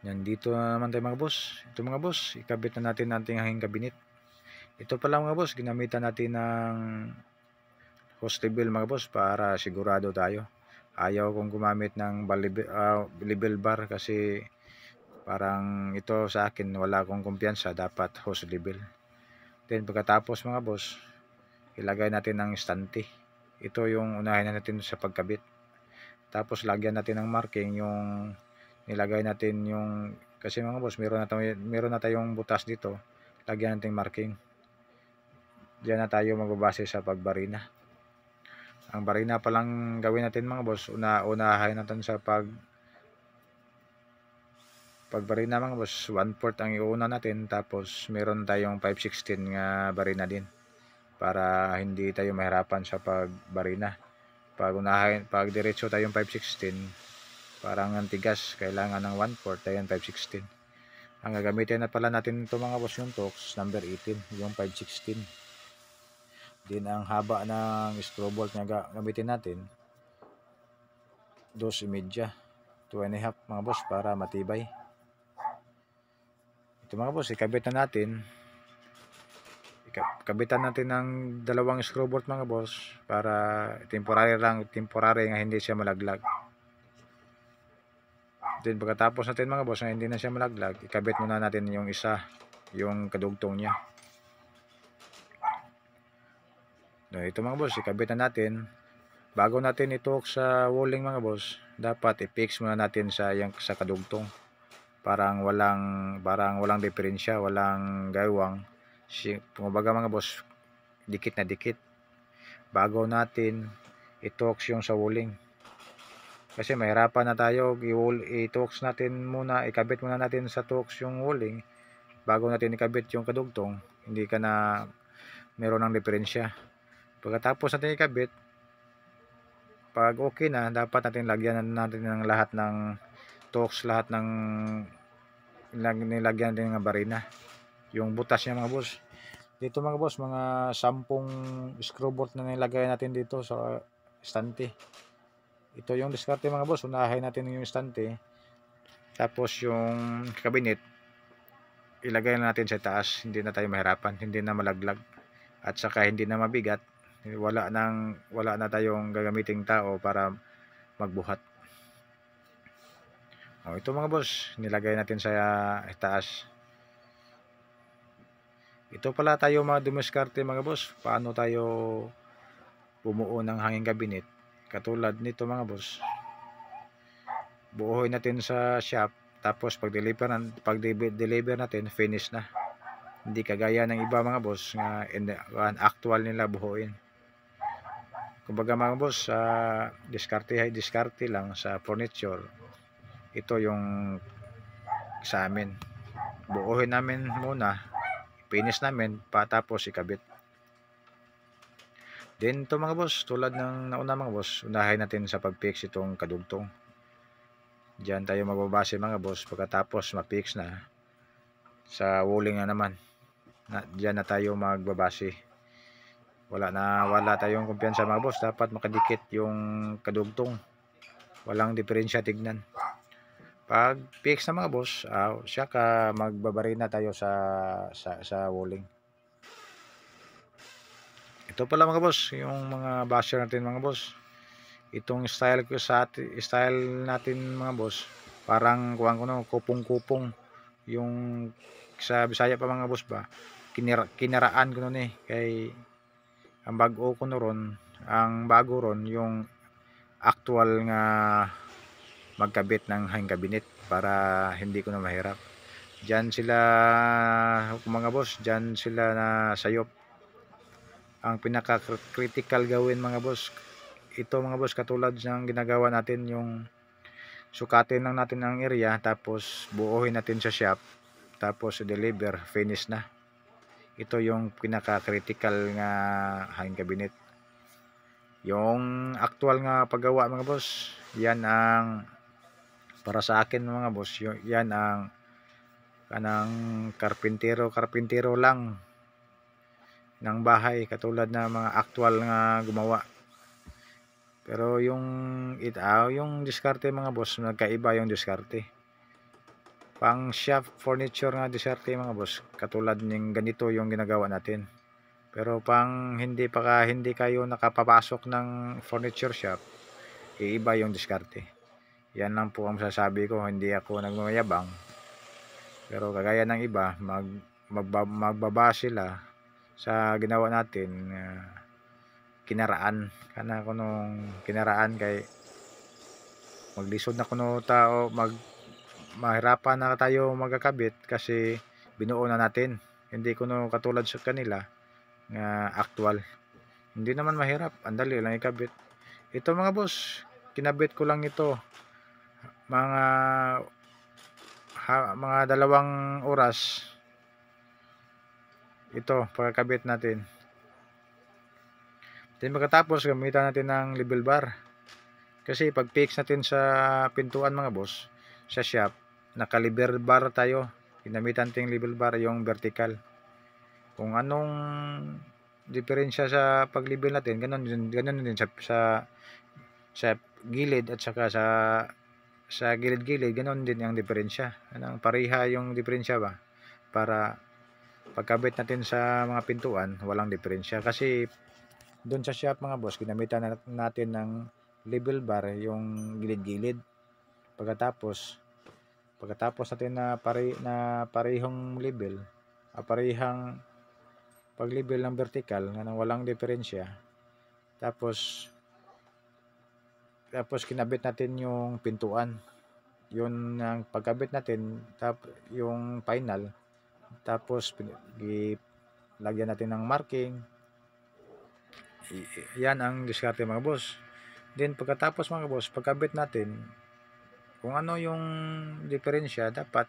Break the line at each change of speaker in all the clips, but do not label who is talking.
Nandito na naman tayo mga boss. Ito mga boss, ikabit na natin ating hanging cabinet. Ito pala mga boss, ginamitan natin ng hose level mga boss para sigurado tayo. Ayaw kong gumamit ng level bar kasi parang ito sa akin wala akong kumpiyansa, dapat hose level. Then pagkatapos mga boss, ilagay natin ng stante. Ito yung unahin natin sa pagkabit. Tapos lagyan natin ng marking yung nilagay natin yung, kasi mga boss meron na tayong butas dito, lagyan natin marking. Diyan na tayo magbabase sa pagbarina. Ang barina pa lang gawin natin mga boss, unahin natin sa pagbarina mga boss. 1/4 ang iuna natin, tapos meron tayong 5/16 nga barina din para hindi tayo mahirapan sa pagbarina. Pag diretso tayong 5/16, parang ang tigas, kailangan ng 1/4, ayan 5/16. Ang gagamitin na pala natin ito mga boss, yung Torx number 18, yung 5/16. Din ang haba ng screw bolt na gamitin natin, 2.5, 2.5 mga boss, para matibay. Ito mga boss, kabitan natin ng dalawang screw bolt mga boss, para temporary nga hindi siya malaglag. Then pagkatapos natin mga boss na hindi na siya malaglag, ikabit muna natin yung isa, yung kadugtong niya. Ito mga boss, ikabit na natin. Bago natin ito sa walling mga boss, dapat i-fix muna natin sa kadugtong. Parang walang diferensya, walang gaywang. Kumbaga mga boss, dikit na dikit. Bago natin i-torx yung sa walling. Kasi mahirapan na tayo, i-torx natin muna, ikabit muna natin sa torx yung walling bago natin ikabit yung kadugtong. Hindi ka na meron ng diferensya. Pagkatapos natin ikabit, pag okay na, dapat natin lagyan natin ng lahat ng torx, lahat ng nilagyan din ng barina, yung butas niya mga boss. Dito mga boss, mga 10 screw bolt na nilagay natin dito sa stante. Ito yung diskarte mga boss, unahin natin yung stante, tapos yung cabinet ilagay na natin sa taas, hindi na tayo mahirapan, hindi na malaglag, at saka hindi na mabigat. Wala na tayong gagamiting tao para magbuhat. Ito mga boss, nilagay natin sa taas. Ito pala tayo mga dumiskarte mga boss, paano tayo bumuo ng hanging cabinet. Katulad nito mga boss, buuhin natin sa shop, tapos pag-deliver natin, finish na. Hindi kagaya ng iba mga boss nga actual nila buuin. Kumbaga mga boss, diskarte lang sa furniture. Ito yung sa amin, buuhin namin muna, finish namin tapos ikabit. Then ito mga boss, tulad ng nauna mga boss, unahin natin sa pag-fix itong kadugtong. Diyan tayo magbabase mga boss. Pagkatapos ma-fix na, sa walling na naman, diyan na tayo magbabase. Wala tayong kumpiyansa mga boss, dapat makadikit yung kadugtong, walang diferensya tignan. Pag fix na mga boss, siya ka magbabarina tayo sa walling. Ito pala mga boss, yung mga basher natin mga boss. Itong style natin mga boss, parang kupong-kupong. Yung sa Bisaya pa mga boss ba, kinaraan ko nun kay ang bago ron yung actual nga magkabit ng hanging cabinet, para hindi ko na mahirap. Diyan sila mga boss, diyan sila na sayop. Ang pinaka critical gawin mga boss, ito mga boss, katulad ng ginagawa natin, yung sukatin lang natin ang area, tapos buuhin natin sa shop, tapos deliver, finish na. Ito yung pinaka critical nga hanging cabinet. Yung actual nga paggawa mga boss, yan ang para sa akin mga boss, yan ang kanang karpintero lang ng bahay, katulad na mga actual nga gumawa. Pero yung diskarte mga boss, nagkaiba yung diskarte. pang shop furniture nga diskarte mga boss, katulad ng ganito yung ginagawa natin. Pero hindi kayo nakapapasok ng furniture shop, iiba yung diskarte. Yan lang po ang masasabi ko, hindi ako nagmamayabang. Pero kagaya ng iba, magbaba sila sa ginawa natin, kinaraan. Kana ko nung kinaraan kay maglisod na kuno tao, mahirapan na tayo magkakabit kasi binuo na natin. Hindi kuno katulad sa kanila nga actual. Hindi naman mahirap, andali lang ikabit. Ito mga boss, kinabit ko lang ito mga mga 2 oras. Ito pagkakabit natin. Then pagkatapos gamitan natin ng level bar. Kasi pag fix natin sa pintuan mga boss, sa shop, naka-level bar tayo. Ginamitan natin level bar yung vertical. Kung anong diferensya sa pag-level natin, ganun din sa gilid at saka sa gilid-gilid, ganun din ang diferensya. Anong pareha yung diferensya ba? Para pagkabit natin sa mga pintuan, walang diferensya. Kasi doon sa shop mga boss, ginamitan natin ng level bar yung gilid-gilid. Pagkatapos natin na parehong level, parehang pag-level ng vertical na walang diferensya. Tapos kinabit natin yung pintuan. Yun ang pagkabit natin, yung final. Tapos lagyan natin ng marking. Yan ang diskarte mga boss. Then pagkatapos mga boss, pagkabit natin, kung ano yung diferensya, dapat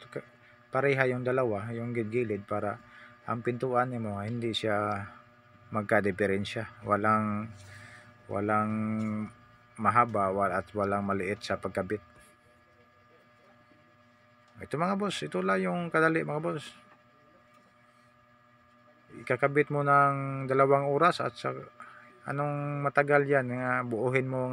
pareha yung dalawa, yung gilid para ang pintuan mo hindi siya magka-diferensya. Walang mahaba at walang maliit sa pagkabit. Ito mga boss, ito lang yung kadali mga boss. Ikakabit mo ng 2 oras at sa anong matagal yan nga buuhin mo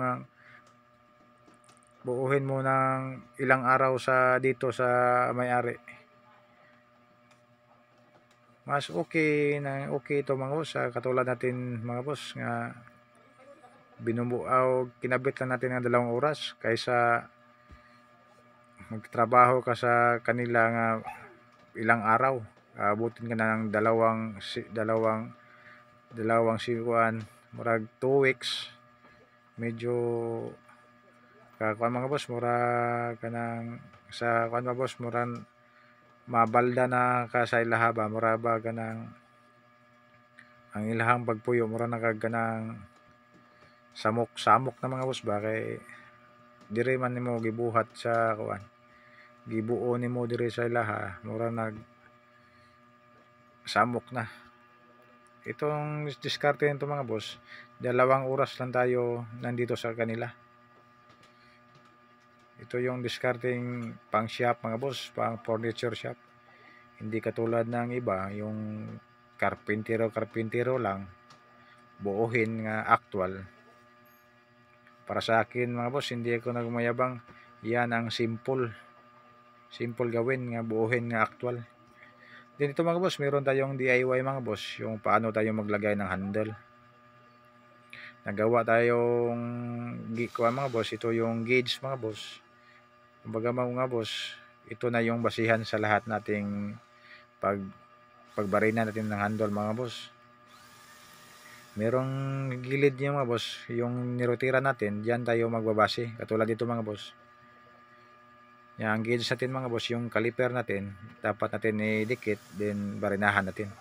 ng ilang araw dito sa may-ari. Mas okay ito mga boss, katulad natin mga boss nga kinabit lang natin ng 2 oras kaysa magtrabaho ka sa kanila nga ilang araw. Abutin ka na ng dalawang sikuan, murag 2 weeks. Medyo mga boss, mura ka ng sa mga boss, muran mabalda na ka sa ilaha ba, mura ba ganang ang ilahang pagpuyo, mura na kag ganang samok na mga boss ba, kay dire man nimo gibuhat sa gibuo nimo dire sa ilaha, mura nag samok na. Itong diskarte nito mga boss, 2 oras lang tayo nandito sa kanila. Ito yung discarding pang shop mga boss, pang furniture shop. Hindi katulad ng iba, yung karpintero lang, buuhin nga actual. Para sa akin mga boss, hindi ako nagmayabang. Yan ang simple gawin nga buuhin nga actual. Din ito mga boss, meron tayong DIY mga boss, yung paano tayo maglagay ng handle. Nagawa tayong mga boss, ito yung gauge mga boss. Kumbaga mga boss, ito na yung basihan sa lahat nating pagbarina natin ng handle mga boss. Merong gilid niya mga boss, yung nirotira natin, diyan tayo magbabase. Katulad dito mga boss. Yan, ang gauge natin mga boss, yung caliper natin, dapat natin idikit, then barinahan natin.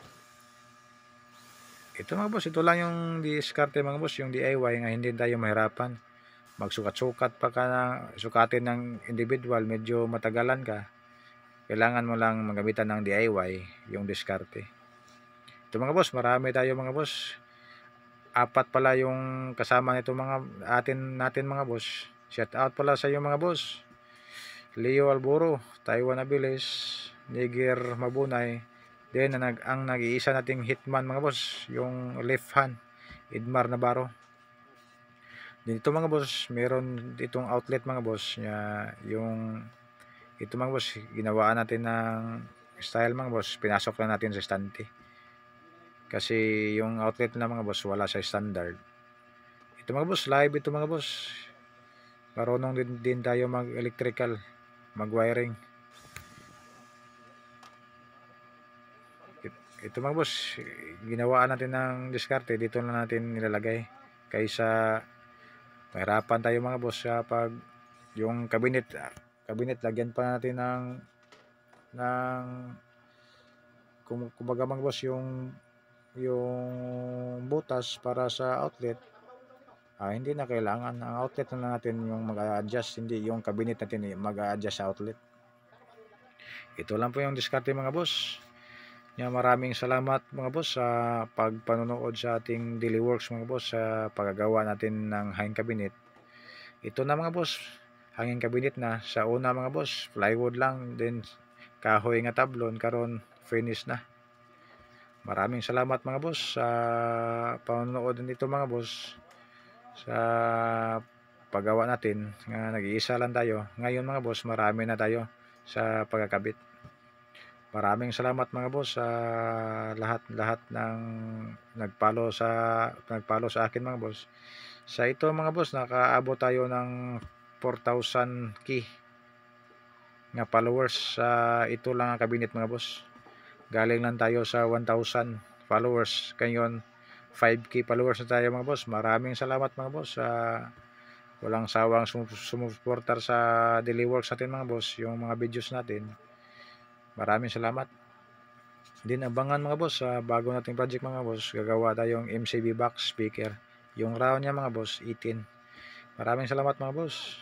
Ito mga boss, ito lang yung diskarte mga boss, yung DIY nga hindi tayo mahirapan. Magsukat-sukat pa ka na sukatin ng individual, medyo matagalan ka. Kailangan mo lang magamitan ng DIY, yung diskarte. Ito mga boss, marami tayo mga boss. 4 pala yung kasama nito natin mga boss. Shout out pala sa iyo mga boss. Leo Alboro, Taiwan Abilis, Niger Mabunay. Then ang nag-iisa nating hitman mga boss, yung left hand, Edmar Navarro. Dito mga boss, meron ditong outlet mga boss, yung Ito mga boss, ginawaan natin ng style mga boss, pinasok lang natin sa estante. Kasi yung outlet na mga boss wala sa standard. Ito mga boss, live ito mga boss. Marunong din tayo mag-electrical, mag-wiring. Ito mga boss, ginawaan natin ng diskarte, dito na natin nilalagay. Kaysa mahirapan tayo mga boss sa pag yung cabinet lagyan pa natin ng kumbaga mga boss yung butas para sa outlet. Hindi na kailangan, ang outlet na lang natin yung mag-a-adjust, hindi yung cabinet natin mag-a-adjust sa outlet. Ito lang po yung diskarte mga boss. Maraming salamat mga boss sa pagpanonood sa ating daily works mga boss sa paggagawa natin ng hanging cabinet. Ito na mga boss, hanging cabinet na. Sa una mga boss, plywood lang, then kahoy nga tablon, karon finish na. Maraming salamat mga boss sa panonood nito mga boss sa paggawa natin. Nag-iisa lang tayo. Ngayon mga boss, marami na tayo sa pagkakabit. Maraming salamat mga boss sa lahat ng nagpalo sa akin mga boss. Sa ito mga boss, nakaabot tayo ng 4,000 key nga followers sa ito lang ang cabinet mga boss. Galing lang tayo sa 1,000 followers. Ngayon 5k followers na tayo mga boss. Maraming salamat mga boss sa walang sawang sumuportar sa daily works natin mga boss, yung mga videos natin. Maraming salamat. Din abangan mga boss sa bago nating project mga boss. Gagawa tayong MCB box speaker. Yung round niya mga boss 18. Maraming salamat mga boss.